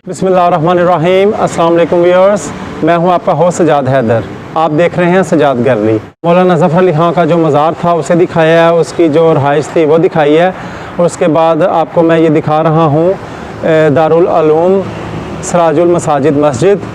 बिस्मिल्लाहिर्रहमानिर्रहीम। अस्सलाम वालेकुम व्यूअर्स, मैं हूं आपका होस्ट सजाद हैदर। आप देख रहे हैं सजाद गैलरी। मौलाना ज़फ़र अली खां का जो मज़ार था उसे दिखाया है, उसकी जो रहाइश थी वो दिखाई है, और उसके बाद आपको मैं ये दिखा रहा हूँ दारुल उलूम सिराजुल मसाजिद मस्जिद,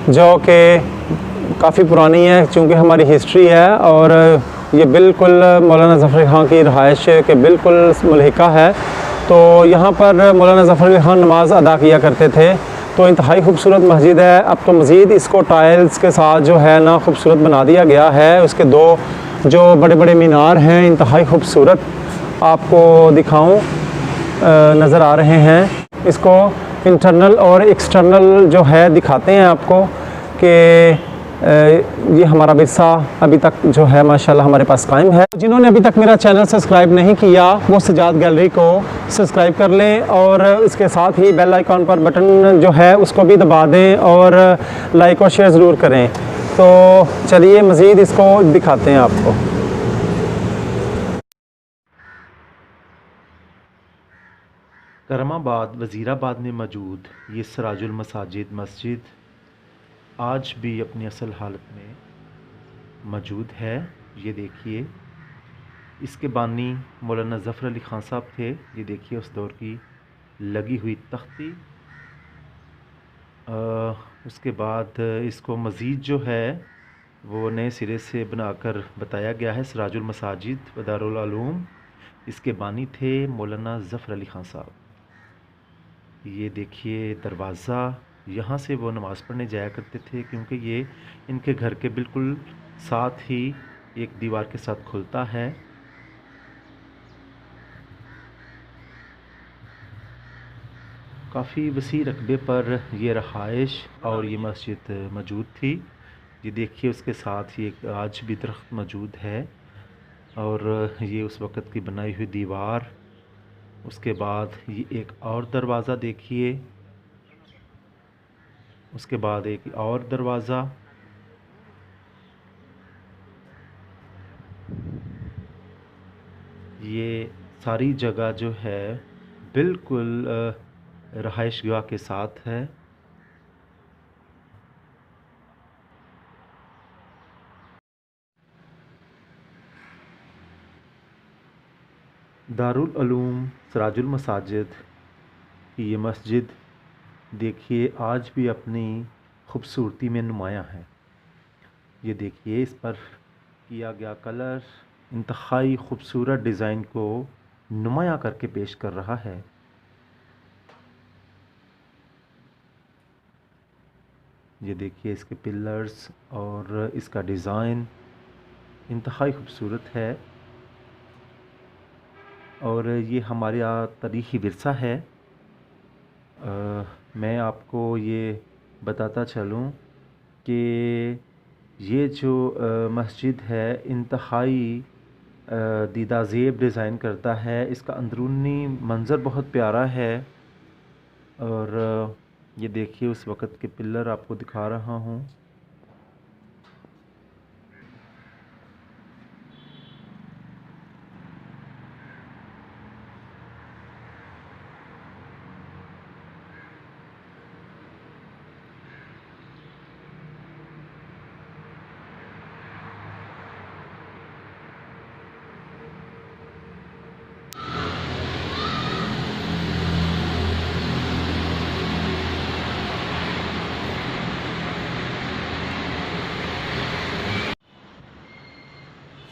जो कि काफ़ी पुरानी है चूँकि हमारी हिस्ट्री है, और ये बिल्कुल मौलाना ज़फ़र अली खां की रहाइश के बिल्कुल मुल्हिका है। तो यहाँ पर मौलाना ज़फ़र अली खां नमाज़ अदा किया करते थे। तो इंतहाई खूबसूरत मस्जिद है। अब तो मज़ीद इसको टाइल्स के साथ जो है ना खूबसूरत बना दिया गया है। उसके दो जो बड़े बड़े मीनार हैं इंतहाई खूबसूरत आपको दिखाऊं नज़र आ रहे हैं। इसको इंटरनल और एक्सटर्नल जो है दिखाते हैं आपको कि ये हमारा विरसा अभी तक जो है माशाल्लाह हमारे पास कायम है। जिन्होंने अभी तक मेरा चैनल सब्सक्राइब नहीं किया वो सजाद गैलरी को सब्सक्राइब कर लें, और इसके साथ ही बेल आइकॉन पर बटन जो है उसको भी दबा दें, और लाइक और शेयर ज़रूर करें। तो चलिए मज़ीद इसको दिखाते हैं आपको। करमाबाद वज़ीराबाद में मौजूद ये सिराजुल मसाजिद मस्जिद आज भी अपनी असल हालत में मौजूद है। ये देखिए, इसके बानी मौलाना ज़फ़र अली ख़ान साहब थे। ये देखिए उस दौर की लगी हुई तख्ती। उसके बाद इसको मज़ीद जो है वो नए सिरे से बनाकर बताया गया है। सिराजुल मसाजिद व दारुल उलूम, इसके बानी थे मौलाना ज़फ़र अली ख़ान साहब। ये देखिए दरवाज़ा, यहाँ से वो नमाज़ पढ़ने जाया करते थे, क्योंकि ये इनके घर के बिल्कुल साथ ही एक दीवार के साथ खुलता है। काफ़ी वसी रकबे पर ये रहाइश और ये मस्जिद मौजूद थी। ये देखिए उसके साथ ही एक आज भी दरख्त मौजूद है, और ये उस वक़्त की बनाई हुई दीवार। उसके बाद ये एक और दरवाज़ा देखिए, उसके बाद एक और दरवाज़ा। ये सारी जगह जो है बिल्कुल रहाइशगाह के साथ है। दारुल उलूम सिराजुल मसाजिद की ये मस्जिद देखिए आज भी अपनी खूबसूरती में नुमायाँ है। ये देखिए इस पर किया गया कलर इंतहाई खूबसूरत डिज़ाइन को नुमायाँ करके पेश कर रहा है। ये देखिए इसके पिलर्स और इसका डिज़ाइन इंतहाई खूबसूरत है, और ये हमारा तारीख़ी विरसा है। मैं आपको ये बताता चलूँ कि ये जो मस्जिद है इंतहाई दीदाज़ेब डिज़ाइन करता है। इसका अंदरूनी मंज़र बहुत प्यारा है, और ये देखिए उस वक़्त के पिलर आपको दिखा रहा हूँ।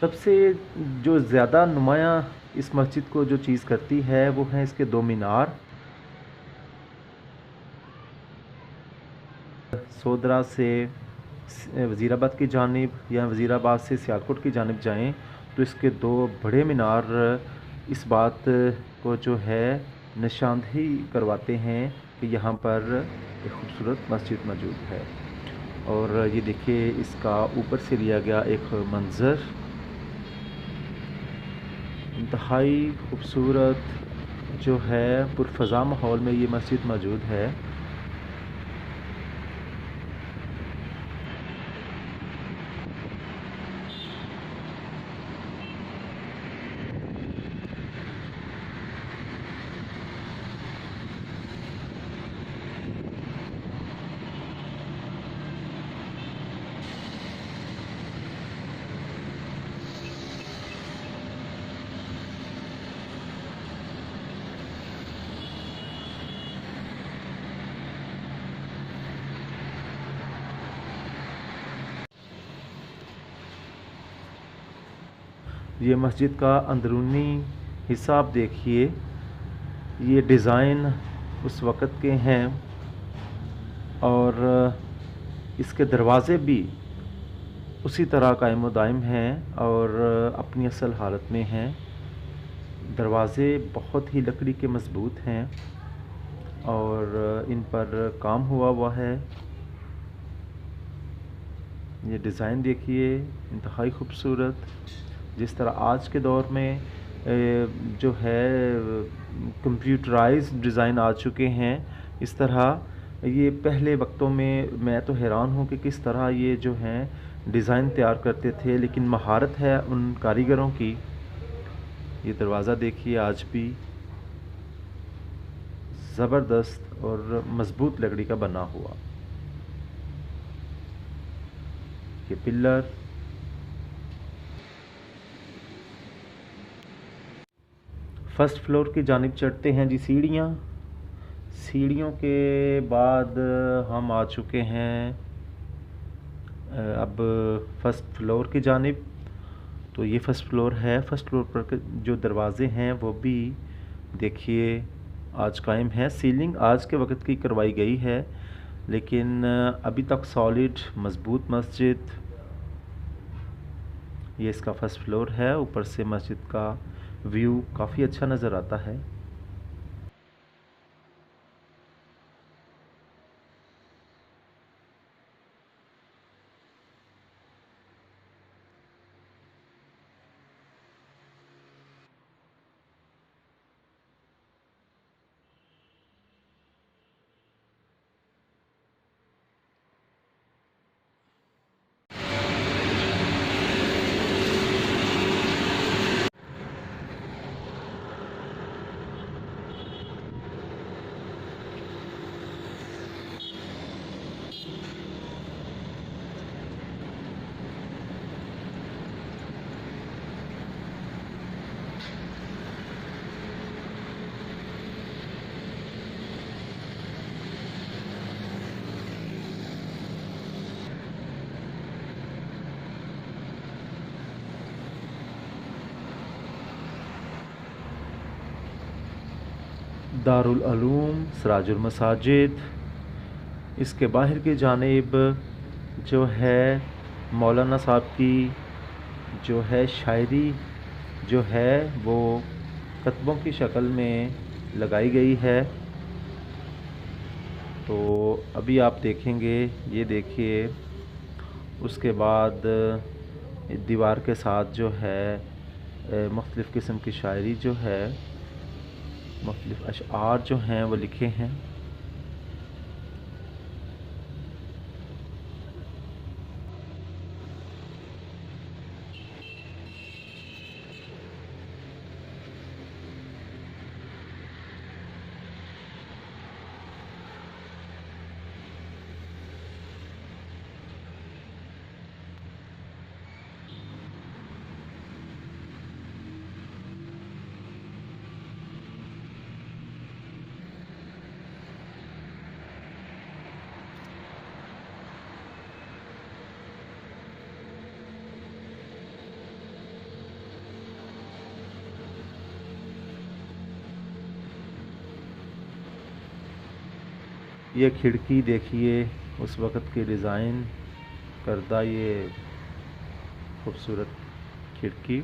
सबसे जो ज़्यादा नुमायाँ इस मस्जिद को जो चीज़ करती है वो हैं इसके दो मीनार। सोदरा से वज़ीराबाद की जानिब या वज़ीराबाद से सियालकोट की जानिब जाएं तो इसके दो बड़े मीनार इस बात को जो है निशानदही करवाते हैं कि यहाँ पर एक खूबसूरत मस्जिद मौजूद है। और ये देखिए इसका ऊपर से लिया गया एक मंज़र, इंतहाई खूबसूरत जो है पुरफ़ज़ा माहौल में ये मस्जिद मौजूद है। ये मस्जिद का अंदरूनी हिस्सा आप देखिए, ये डिज़ाइन उस वक़्त के हैं और इसके दरवाज़े भी उसी तरह कायम व दायम हैं और अपनी असल हालत में हैं। दरवाज़े बहुत ही लकड़ी के मज़बूत हैं और इन पर काम हुआ है। ये डिज़ाइन देखिए, इंतहाई खूबसूरत। जिस तरह आज के दौर में जो है कंप्यूटराइज्ड डिज़ाइन आ चुके हैं, इस तरह ये पहले वक्तों में मैं तो हैरान हूँ कि किस तरह ये जो हैं डिज़ाइन तैयार करते थे, लेकिन महारत है उन कारीगरों की। ये दरवाज़ा देखिए, आज भी ज़बरदस्त और मज़बूत लकड़ी का बना हुआ। ये पिलर, फर्स्ट फ्लोर की जानिब चढ़ते हैं जी सीढ़ियाँ। सीढ़ियों के बाद हम आ चुके हैं अब फर्स्ट फ्लोर की जानिब। तो ये फर्स्ट फ्लोर है। फर्स्ट फ्लोर पर जो दरवाज़े हैं वो भी देखिए आज कायम है। सीलिंग आज के वक्त की करवाई गई है, लेकिन अभी तक सॉलिड मज़बूत मस्जिद। ये इसका फर्स्ट फ्लोर है। ऊपर से मस्जिद का व्यू काफ़ी अच्छा नज़र आता है। दारुल उलूम सिराजुल मसाजिद। इसके बाहर की जानिब जो है मौलाना साहब की जो है शायरी जो है वो कतबों की शक्ल में लगाई गई है। तो अभी आप देखेंगे, ये देखिए। उसके बाद दीवार के साथ जो है मुख्तलिफ़ किस्म की शायरी जो है, मुख्तलिफ़ अशआर जो हैं वो लिखे हैं। ये खिड़की देखिए, उस वक़्त की डिज़ाइन करदा ये खूबसूरत खिड़की।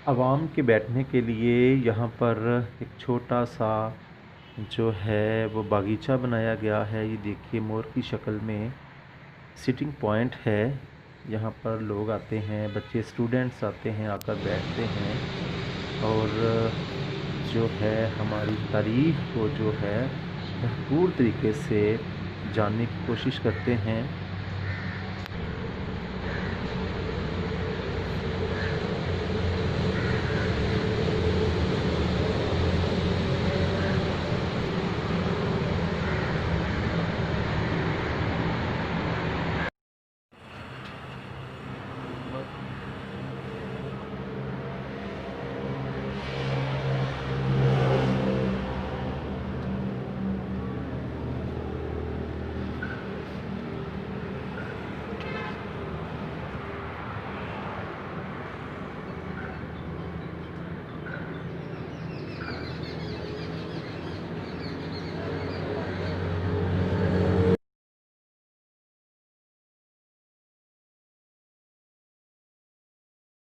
आवाम के बैठने के लिए यहाँ पर एक छोटा सा जो है वो बागीचा बनाया गया है। ये देखिए, मोर की शक्ल में सिटिंग पॉइंट है। यहाँ पर लोग आते हैं, बच्चे स्टूडेंट्स आते हैं, आकर बैठते हैं और जो है हमारी तारीख़ को जो है भरपूर तरीके से जानने की कोशिश करते हैं।